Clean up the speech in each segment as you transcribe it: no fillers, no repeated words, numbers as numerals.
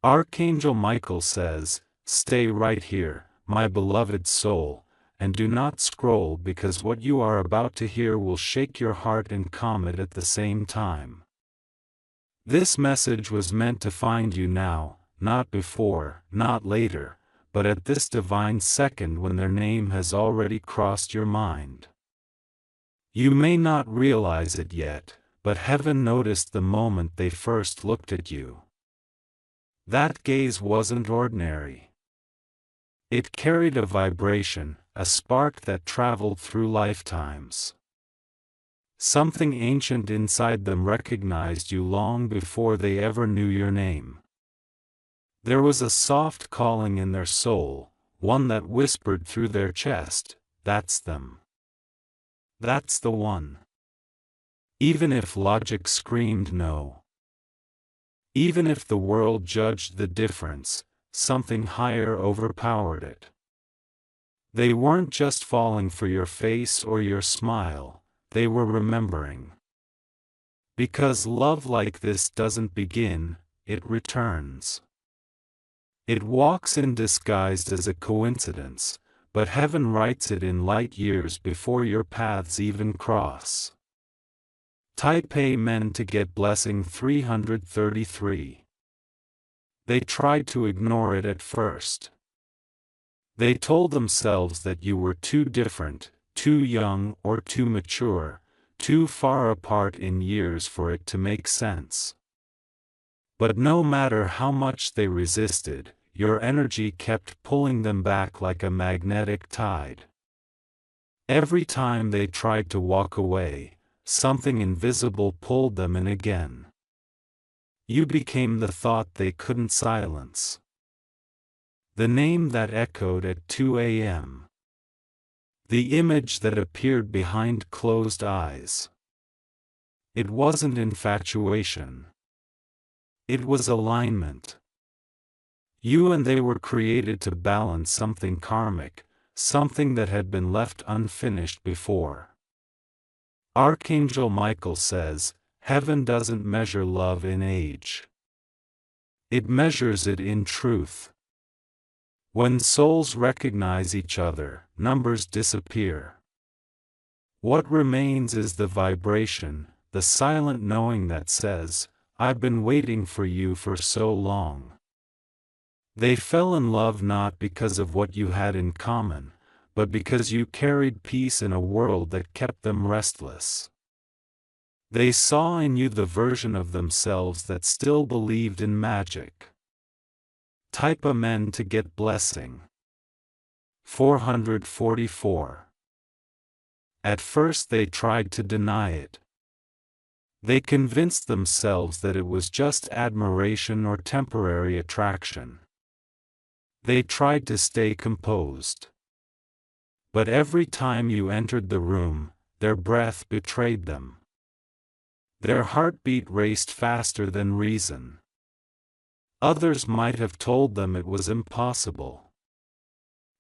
Archangel Michael says, "Stay right here, my beloved soul, and do not scroll, because what you are about to hear will shake your heart and calm it at the same time." This message was meant to find you now, not before, not later, but at this divine second when their name has already crossed your mind. You may not realize it yet, but heaven noticed the moment they first looked at you. That gaze wasn't ordinary. It carried a vibration, a spark that traveled through lifetimes. Something ancient inside them recognized you long before they ever knew your name. There was a soft calling in their soul, one that whispered through their chest, "That's them. That's the one." Even if logic screamed no. Even if the world judged the difference, something higher overpowered it. They weren't just falling for your face or your smile, they were remembering. Because love like this doesn't begin, it returns. It walks in disguised as a coincidence, but heaven writes it in light years before your paths even cross. Type Amen to get blessing 333. They tried to ignore it at first. They told themselves that you were too different, too young or too mature, too far apart in years for it to make sense. But no matter how much they resisted, your energy kept pulling them back like a magnetic tide. Every time they tried to walk away, something invisible pulled them in again. You became the thought they couldn't silence. The name that echoed at 2 a.m. The image that appeared behind closed eyes. It wasn't infatuation. It was alignment. You and they were created to balance something karmic, something that had been left unfinished before. Archangel Michael says, heaven doesn't measure love in age. It measures it in truth. When souls recognize each other, numbers disappear. What remains is the vibration, the silent knowing that says, "I've been waiting for you for so long." They fell in love not because of what you had in common, but because you carried peace in a world that kept them restless. They saw in you the version of themselves that still believed in magic. Type Amen to get blessing. 444. At first they tried to deny it. They convinced themselves that it was just admiration or temporary attraction. They tried to stay composed. But every time you entered the room, their breath betrayed them. Their heartbeat raced faster than reason. Others might have told them it was impossible.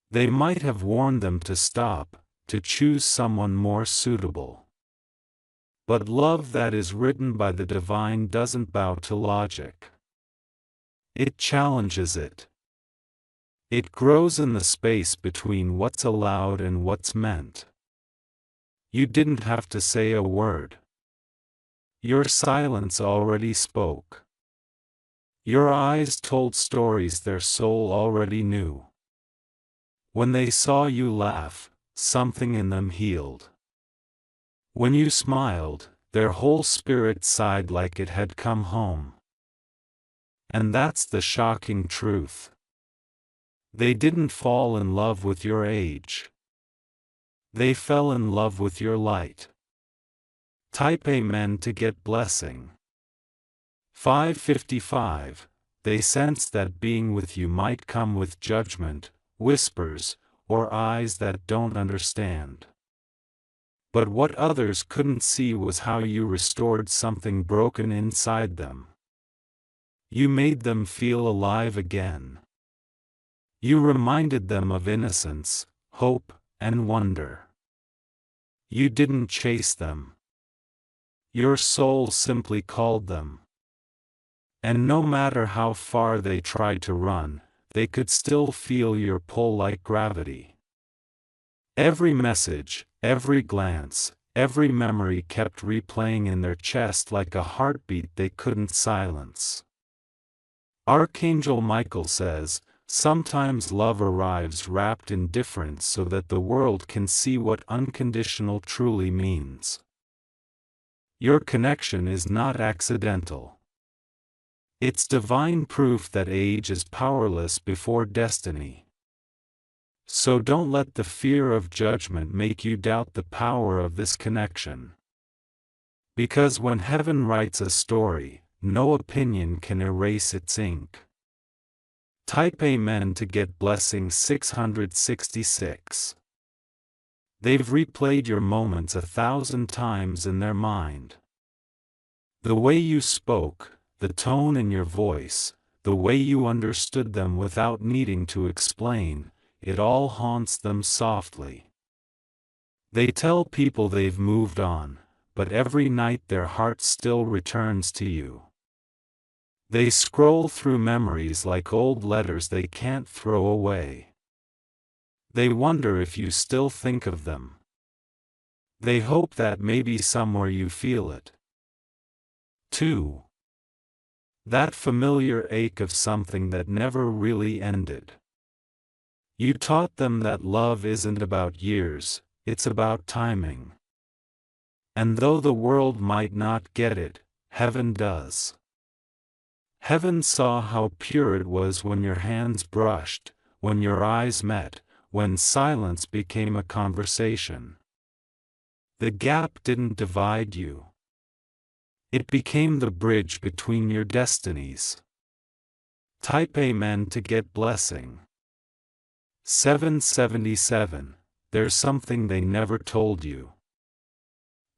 They might have warned them to stop, to choose someone more suitable. But love that is written by the divine doesn't bow to logic. It challenges it. It grows in the space between what's allowed and what's meant. You didn't have to say a word. Your silence already spoke. Your eyes told stories their soul already knew. When they saw you laugh, something in them healed. When you smiled, their whole spirit sighed like it had come home. And that's the shocking truth. They didn't fall in love with your age. They fell in love with your light. Type Amen to get blessing. 555. They sensed that being with you might come with judgment, whispers, or eyes that don't understand. But what others couldn't see was how you restored something broken inside them. You made them feel alive again. You reminded them of innocence, hope, and wonder. You didn't chase them. Your soul simply called them. And no matter how far they tried to run, they could still feel your pull like gravity. Every message, every glance, every memory kept replaying in their chest like a heartbeat they couldn't silence. Archangel Michael says, sometimes love arrives wrapped in difference so that the world can see what unconditional truly means. Your connection is not accidental. It's divine proof that age is powerless before destiny. So don't let the fear of judgment make you doubt the power of this connection. Because when heaven writes a story, no opinion can erase its ink. Type Amen to get blessing 666. They've replayed your moments 1,000 times in their mind. The way you spoke, the tone in your voice, the way you understood them without needing to explain, it all haunts them softly. They tell people they've moved on, but every night their heart still returns to you. They scroll through memories like old letters they can't throw away. They wonder if you still think of them. They hope that maybe somewhere you feel it. 2. That familiar ache of something that never really ended. You taught them that love isn't about years, it's about timing. And though the world might not get it, heaven does. Heaven saw how pure it was when your hands brushed, when your eyes met, when silence became a conversation. The gap didn't divide you. It became the bridge between your destinies. Type Amen to get blessing. 777. There's something they never told you.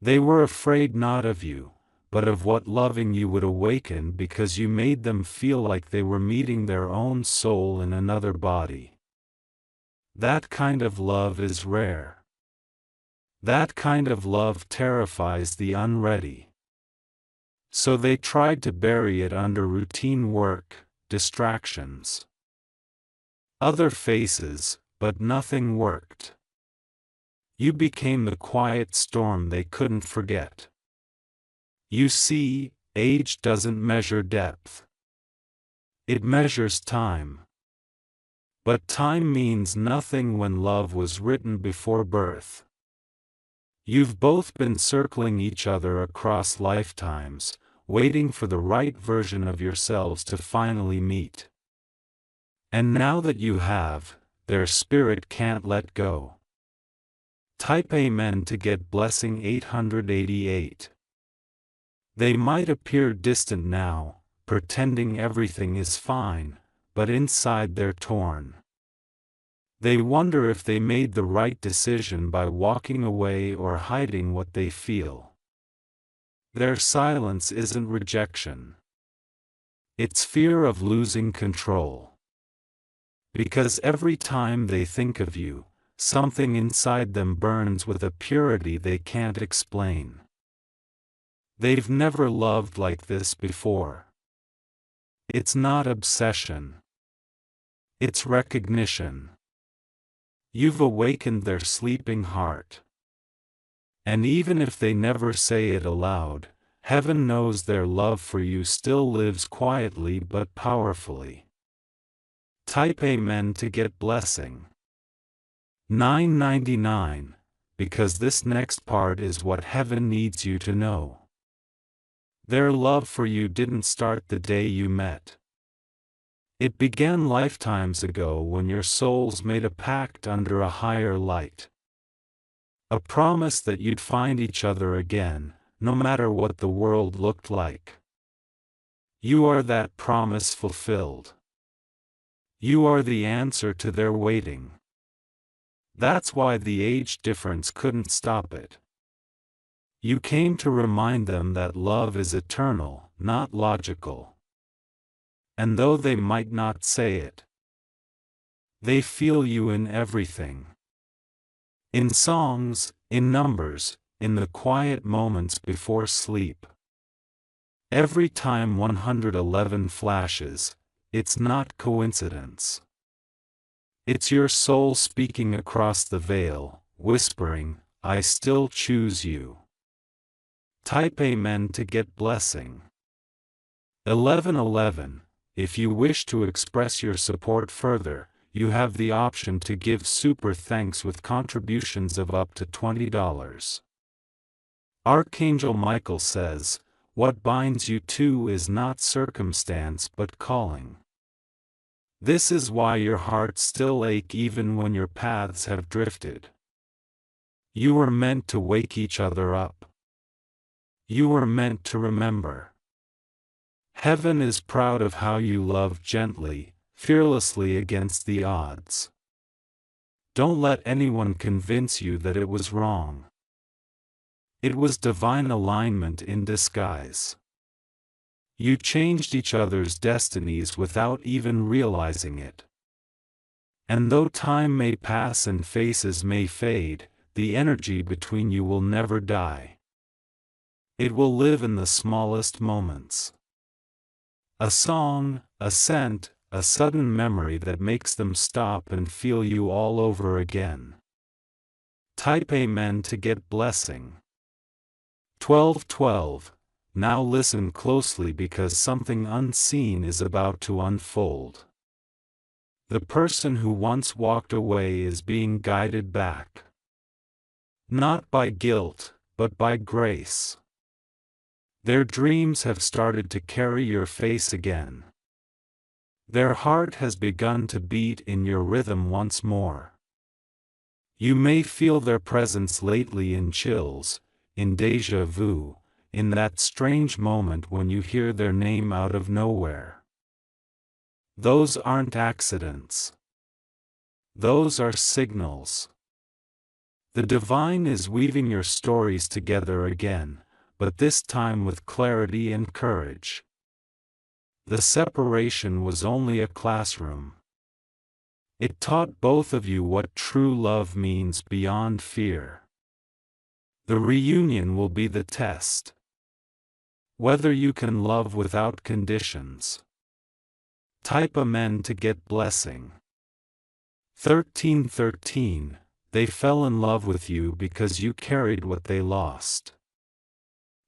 They were afraid not of you, but of what loving you would awaken because you made them feel like they were meeting their own soul in another body. That kind of love is rare. That kind of love terrifies the unready. So they tried to bury it under routine work, distractions. Other faces, but nothing worked. You became the quiet storm they couldn't forget. You see, age doesn't measure depth. It measures time. But time means nothing when love was written before birth. You've both been circling each other across lifetimes, waiting for the right version of yourselves to finally meet. And now that you have, their spirit can't let go. Type Amen to get blessing 888. They might appear distant now, pretending everything is fine, but inside they're torn. They wonder if they made the right decision by walking away or hiding what they feel. Their silence isn't rejection. It's fear of losing control. Because every time they think of you, something inside them burns with a purity they can't explain. They've never loved like this before. It's not obsession. It's recognition. You've awakened their sleeping heart. And even if they never say it aloud, heaven knows their love for you still lives quietly but powerfully. Type Amen to get blessing. 999, because this next part is what heaven needs you to know. Their love for you didn't start the day you met. It began lifetimes ago when your souls made a pact under a higher light. A promise that you'd find each other again, no matter what the world looked like. You are that promise fulfilled. You are the answer to their waiting. That's why the age difference couldn't stop it. You came to remind them that love is eternal, not logical. And though they might not say it, they feel you in everything. In songs, in numbers, in the quiet moments before sleep. Every time 111 flashes, it's not coincidence. It's your soul speaking across the veil, whispering, "I still choose you." Type Amen to get blessing. 1111. If you wish to express your support further, you have the option to give super thanks with contributions of up to $20. Archangel Michael says, "What binds you two is not circumstance but calling." This is why your hearts still ache even when your paths have drifted. You were meant to wake each other up. You were meant to remember. Heaven is proud of how you love gently, fearlessly against the odds. Don't let anyone convince you that it was wrong. It was divine alignment in disguise. You changed each other's destinies without even realizing it. And though time may pass and faces may fade, the energy between you will never die. It will live in the smallest moments. A song, a scent, a sudden memory that makes them stop and feel you all over again. Type Amen to get blessing. 1212. Now listen closely because something unseen is about to unfold. The person who once walked away is being guided back. Not by guilt, but by grace. Their dreams have started to carry your face again. Their heart has begun to beat in your rhythm once more. You may feel their presence lately in chills, in déjà vu, in that strange moment when you hear their name out of nowhere. Those aren't accidents. Those are signals. The divine is weaving your stories together again, but this time with clarity and courage. The separation was only a classroom. It taught both of you what true love means beyond fear. The reunion will be the test. Whether you can love without conditions. Type Amen to get blessing. 1313. They fell in love with you because you carried what they lost.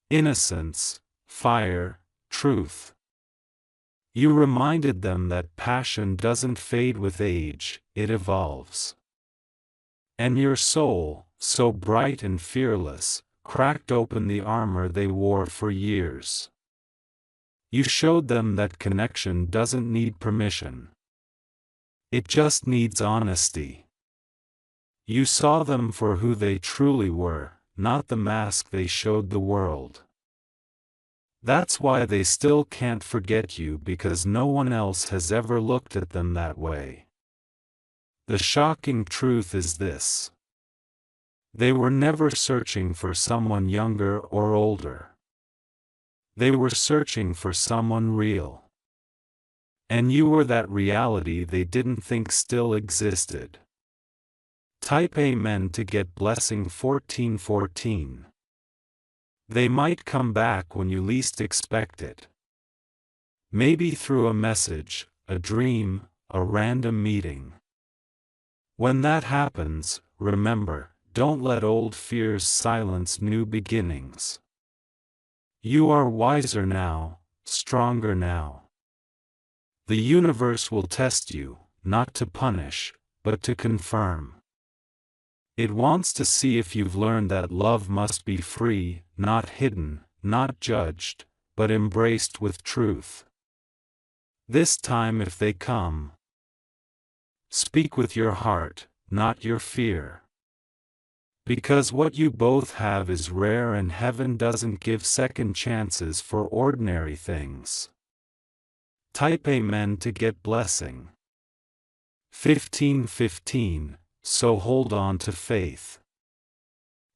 Innocence, fire, truth. You reminded them that passion doesn't fade with age, it evolves. And your soul, so bright and fearless, cracked open the armor they wore for years. You showed them that connection doesn't need permission. It just needs honesty. You saw them for who they truly were, not the mask they showed the world. That's why they still can't forget you, because no one else has ever looked at them that way. The shocking truth is this. They were never searching for someone younger or older. They were searching for someone real. And you were that reality they didn't think still existed. Type Amen to get blessing. 1414. They might come back when you least expect it. Maybe through a message, a dream, a random meeting. When that happens, remember, don't let old fears silence new beginnings. You are wiser now, stronger now. The universe will test you, not to punish, but to confirm. It wants to see if you've learned that love must be free, not hidden, not judged, but embraced with truth. This time if they come, speak with your heart, not your fear. Because what you both have is rare and heaven doesn't give second chances for ordinary things. Type Amen to get blessing. 1515. So hold on to faith.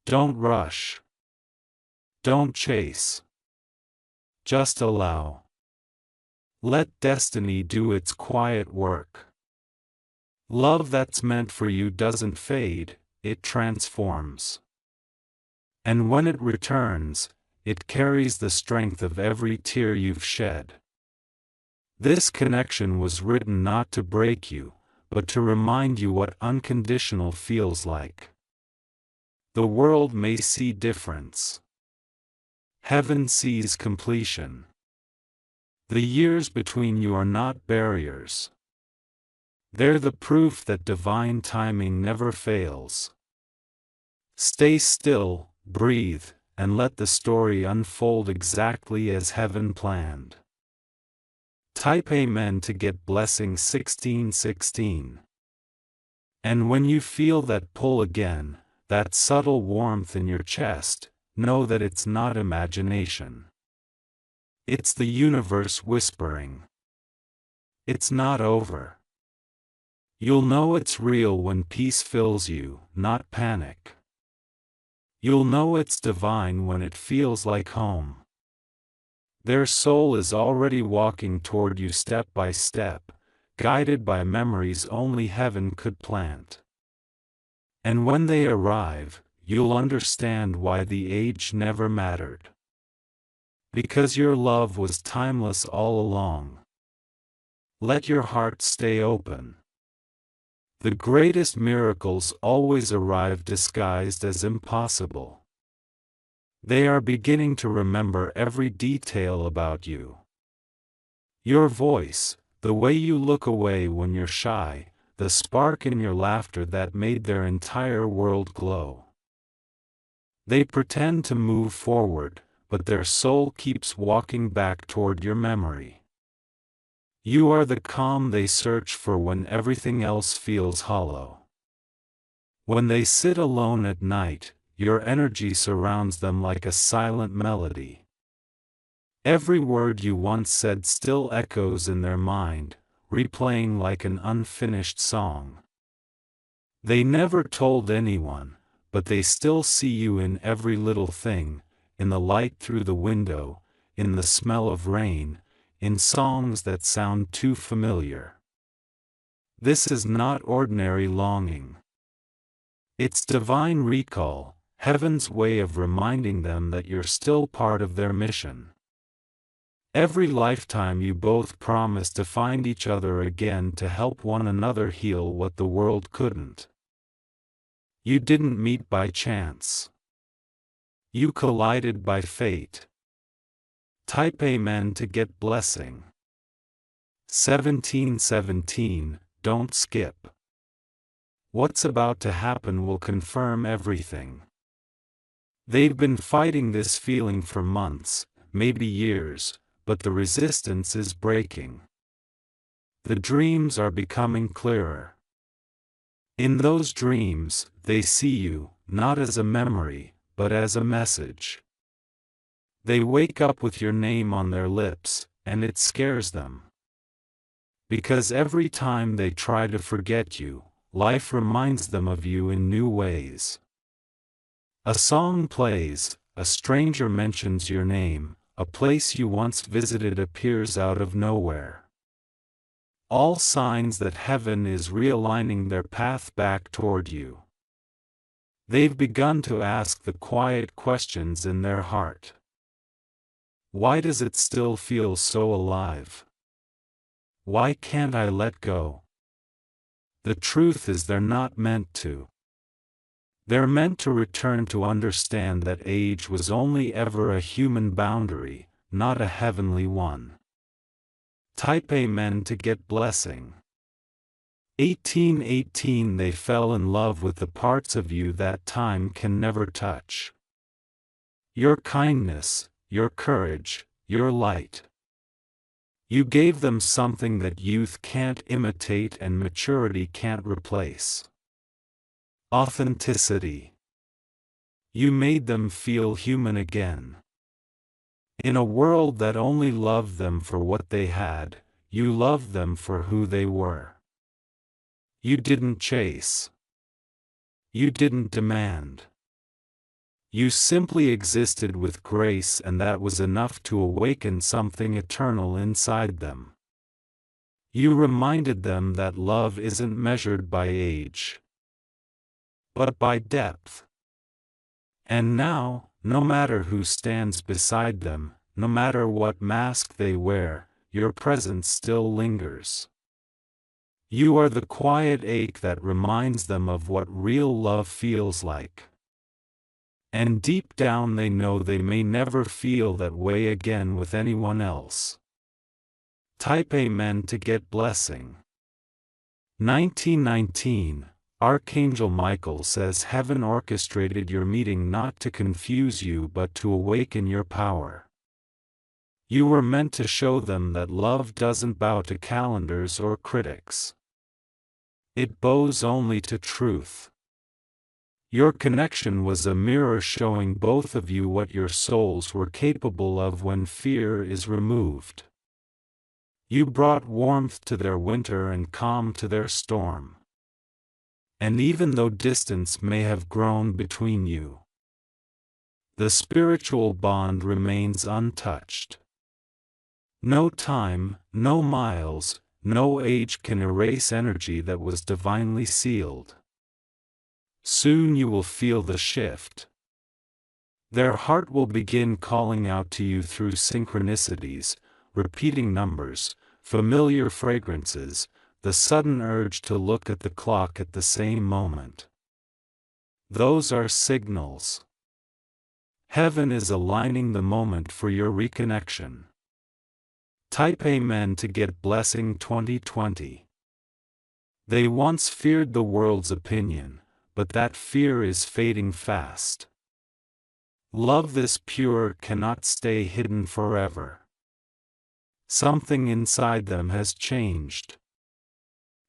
Don't rush. Don't chase. Just allow. Let destiny do its quiet work. Love that's meant for you doesn't fade, it transforms. And when it returns, it carries the strength of every tear you've shed. This connection was written not to break you, but to remind you what unconditional feels like. The world may see difference. Heaven sees completion. The years between you are not barriers. They're the proof that divine timing never fails. Stay still, breathe, and let the story unfold exactly as heaven planned. Type Amen to get blessing 1616. And when you feel that pull again, that subtle warmth in your chest, know that it's not imagination. It's the universe whispering. It's not over. You'll know it's real when peace fills you, not panic. You'll know it's divine when it feels like home. Their soul is already walking toward you step by step, guided by memories only heaven could plant. And when they arrive, you'll understand why the age never mattered. Because your love was timeless all along. Let your heart stay open. The greatest miracles always arrive disguised as impossible. They are beginning to remember every detail about you. Your voice, the way you look away when you're shy, the spark in your laughter that made their entire world glow. They pretend to move forward, but their soul keeps walking back toward your memory. You are the calm they search for when everything else feels hollow. When they sit alone at night, your energy surrounds them like a silent melody. Every word you once said still echoes in their mind, replaying like an unfinished song. They never told anyone, but they still see you in every little thing, in the light through the window, in the smell of rain, in songs that sound too familiar. This is not ordinary longing. It's divine recall, heaven's way of reminding them that you're still part of their mission. Every lifetime you both promised to find each other again to help one another heal what the world couldn't. You didn't meet by chance. You collided by fate. Type Amen to get blessing. 1717, don't skip. What's about to happen will confirm everything. They've been fighting this feeling for months, maybe years, but the resistance is breaking. The dreams are becoming clearer. In those dreams, they see you, not as a memory, but as a message. They wake up with your name on their lips, and it scares them. Because every time they try to forget you, life reminds them of you in new ways. A song plays, a stranger mentions your name, a place you once visited appears out of nowhere. All signs that heaven is realigning their path back toward you. They've begun to ask the quiet questions in their heart. Why does it still feel so alive? Why can't I let go? The truth is they're not meant to. They're meant to return to understand that age was only ever a human boundary, not a heavenly one. Type Amen to get blessing. 1818 They fell in love with the parts of you that time can never touch. Your kindness, your courage, your light. You gave them something that youth can't imitate and maturity can't replace. Authenticity. You made them feel human again. In a world that only loved them for what they had, you loved them for who they were. You didn't chase. You didn't demand. You simply existed with grace, and that was enough to awaken something eternal inside them. You reminded them that love isn't measured by age, but by depth. And now, no matter who stands beside them, no matter what mask they wear, your presence still lingers. You are the quiet ache that reminds them of what real love feels like. And deep down they know they may never feel that way again with anyone else. Type Amen to get blessing. 1919, Archangel Michael says heaven orchestrated your meeting not to confuse you but to awaken your power. You were meant to show them that love doesn't bow to calendars or critics. It bows only to truth. Your connection was a mirror showing both of you what your souls were capable of when fear is removed. You brought warmth to their winter and calm to their storm. And even though distance may have grown between you, the spiritual bond remains untouched. No time, no miles, no age can erase energy that was divinely sealed. Soon you will feel the shift. Their heart will begin calling out to you through synchronicities, repeating numbers, familiar fragrances, the sudden urge to look at the clock at the same moment. Those are signals. Heaven is aligning the moment for your reconnection. Type Amen to get blessing 2020. They once feared the world's opinion, but that fear is fading fast. Love this pure cannot stay hidden forever. Something inside them has changed.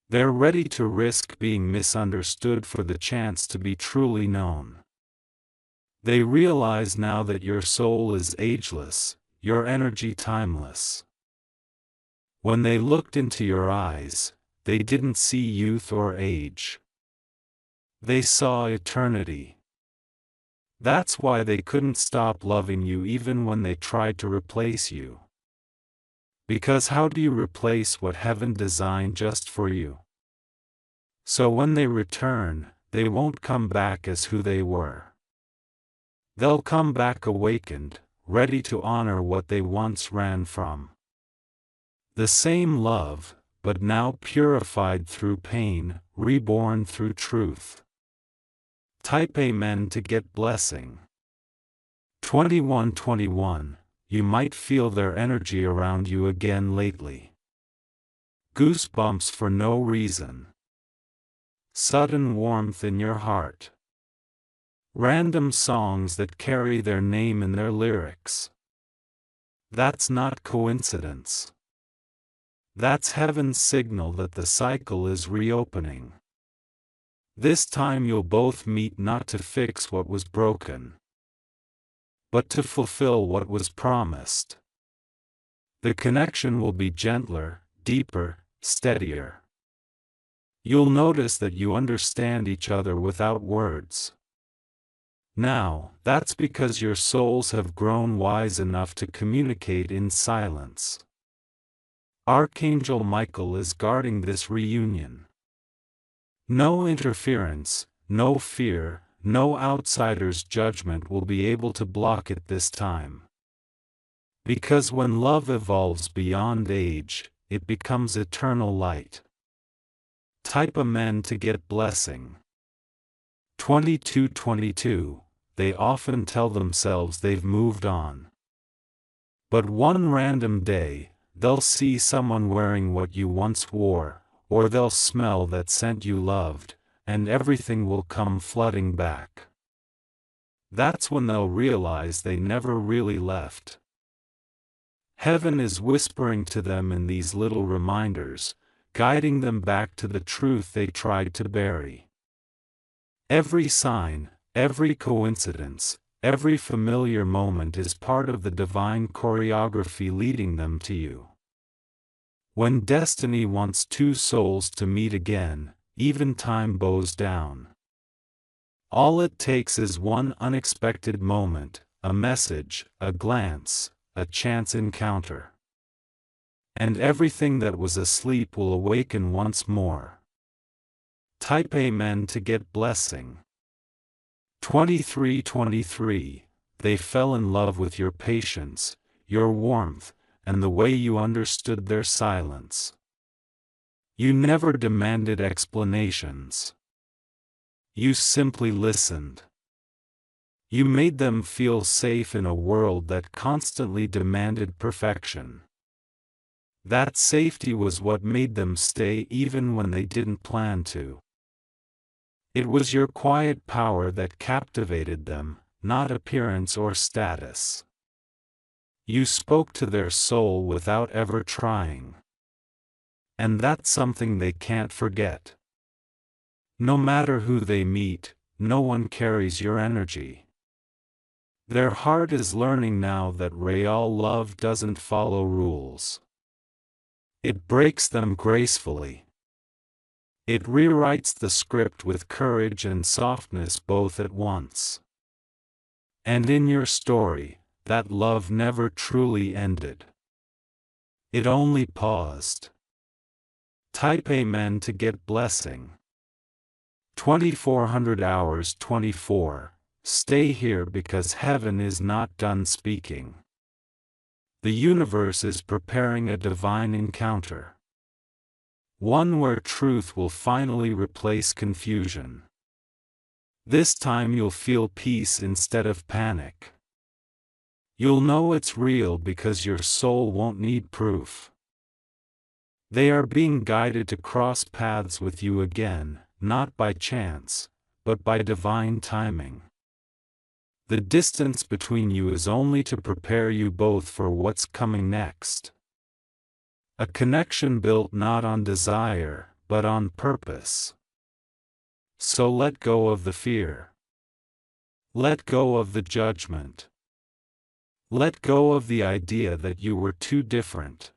They're ready to risk being misunderstood for the chance to be truly known. They realize now that your soul is ageless, your energy timeless. When they looked into your eyes, they didn't see youth or age. They saw eternity. That's why they couldn't stop loving you even when they tried to replace you. Because how do you replace what heaven designed just for you? So when they return, they won't come back as who they were. They'll come back awakened, ready to honor what they once ran from. The same love, but now purified through pain, reborn through truth. Type Amen to get blessing. 2121, you might feel their energy around you again lately. Goosebumps for no reason. Sudden warmth in your heart. Random songs that carry their name in their lyrics. That's not coincidence. That's heaven's signal that the cycle is reopening. This time you'll both meet not to fix what was broken, but to fulfill what was promised. The connection will be gentler, deeper, steadier. You'll notice that you understand each other without words. Now, that's because your souls have grown wise enough to communicate in silence. Archangel Michael is guarding this reunion. No interference, no fear, no outsider's judgment will be able to block it this time. Because when love evolves beyond age, it becomes eternal light. Type Amen to get blessing. 2222, they often tell themselves they've moved on. But one random day, they'll see someone wearing what you once wore, or they'll smell that scent you loved, and everything will come flooding back. That's when they'll realize they never really left. Heaven is whispering to them in these little reminders, guiding them back to the truth they tried to bury. Every sign, every coincidence, every familiar moment is part of the divine choreography leading them to you. When destiny wants two souls to meet again, even time bows down. All it takes is one unexpected moment, a message, a glance, a chance encounter. And everything that was asleep will awaken once more. Type Amen to get blessing. 2323, they fell in love with your patience, your warmth, and the way you understood their silence. You never demanded explanations. You simply listened. You made them feel safe in a world that constantly demanded perfection. That safety was what made them stay even when they didn't plan to. It was your quiet power that captivated them, not appearance or status. You spoke to their soul without ever trying. And that's something they can't forget. No matter who they meet, no one carries your energy. Their heart is learning now that real love doesn't follow rules. It breaks them gracefully. It rewrites the script with courage and softness both at once. And in your story, that love never truly ended. It only paused. Type Amen to get blessing. 2400 hours 24. Stay here because heaven is not done speaking. The universe is preparing a divine encounter. One where truth will finally replace confusion. This time you'll feel peace instead of panic. You'll know it's real because your soul won't need proof. They are being guided to cross paths with you again, not by chance, but by divine timing. The distance between you is only to prepare you both for what's coming next. A connection built not on desire, but on purpose. So let go of the fear. Let go of the judgment. Let go of the idea that you were too different.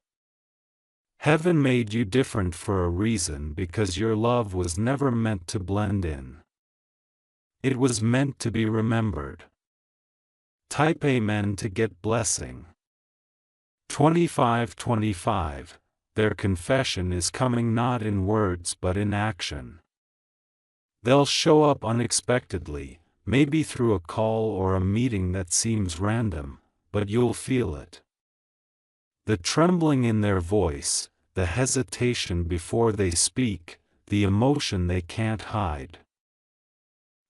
Heaven made you different for a reason because your love was never meant to blend in. It was meant to be remembered. Type Amen to get blessing. 2525. Their confession is coming not in words but in action. They'll show up unexpectedly, maybe through a call or a meeting that seems random, but you'll feel it. The trembling in their voice, the hesitation before they speak, the emotion they can't hide.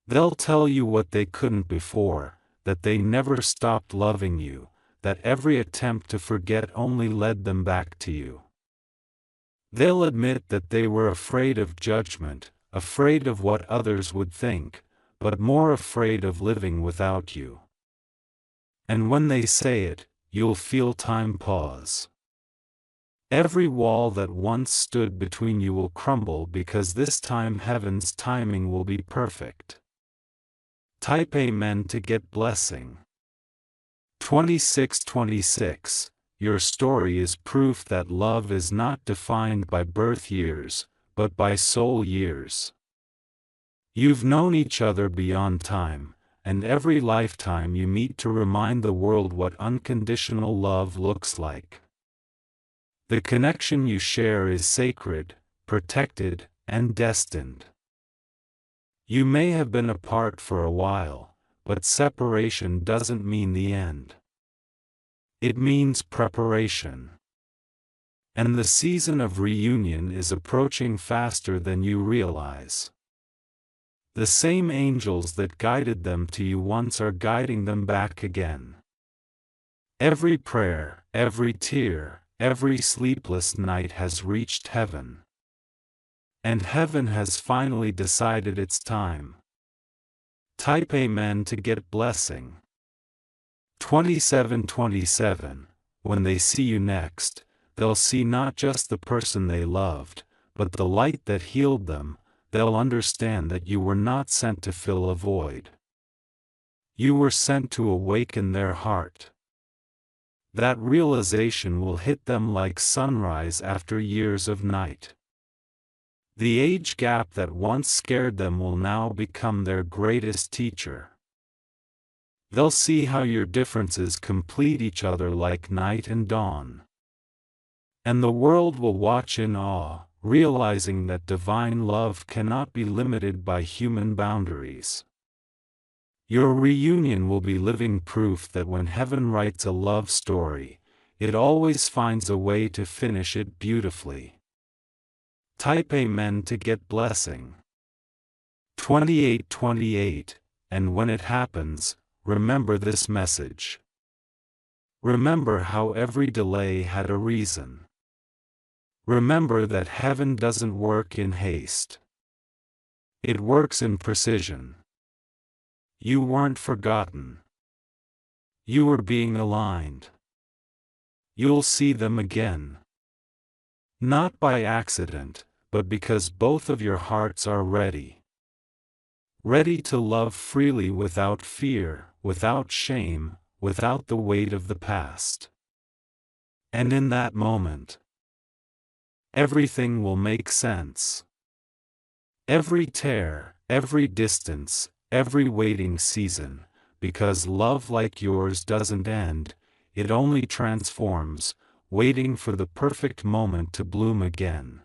They'll tell you what they couldn't before, that they never stopped loving you, that every attempt to forget only led them back to you. They'll admit that they were afraid of judgment, afraid of what others would think, but more afraid of living without you. And when they say it, you'll feel time pause. Every wall that once stood between you will crumble because this time heaven's timing will be perfect. Type Amen to get blessing. 2626. Your story is proof that love is not defined by birth years, but by soul years. You've known each other beyond time, and every lifetime you meet to remind the world what unconditional love looks like. The connection you share is sacred, protected, and destined. You may have been apart for a while, but separation doesn't mean the end. It means preparation. And the season of reunion is approaching faster than you realize. The same angels that guided them to you once are guiding them back again. Every prayer, every tear, every sleepless night has reached heaven. And heaven has finally decided it's time. Type Amen to get blessing. 2727. When they see you next, they'll see not just the person they loved, but the light that healed them. They'll understand that you were not sent to fill a void. You were sent to awaken their heart. That realization will hit them like sunrise after years of night. The age gap that once scared them will now become their greatest teacher. They'll see how your differences complete each other like night and dawn. And the world will watch in awe, realizing that divine love cannot be limited by human boundaries. Your reunion will be living proof that when heaven writes a love story, it always finds a way to finish it beautifully. Type Amen to get blessing. 2828, and when it happens, remember this message. Remember how every delay had a reason. Remember that heaven doesn't work in haste. It works in precision. You weren't forgotten. You were being aligned. You'll see them again. Not by accident, but because both of your hearts are ready. Ready to love freely without fear, without shame, without the weight of the past. And in that moment, everything will make sense. Every tear, every distance, every waiting season, because love like yours doesn't end, it only transforms, waiting for the perfect moment to bloom again.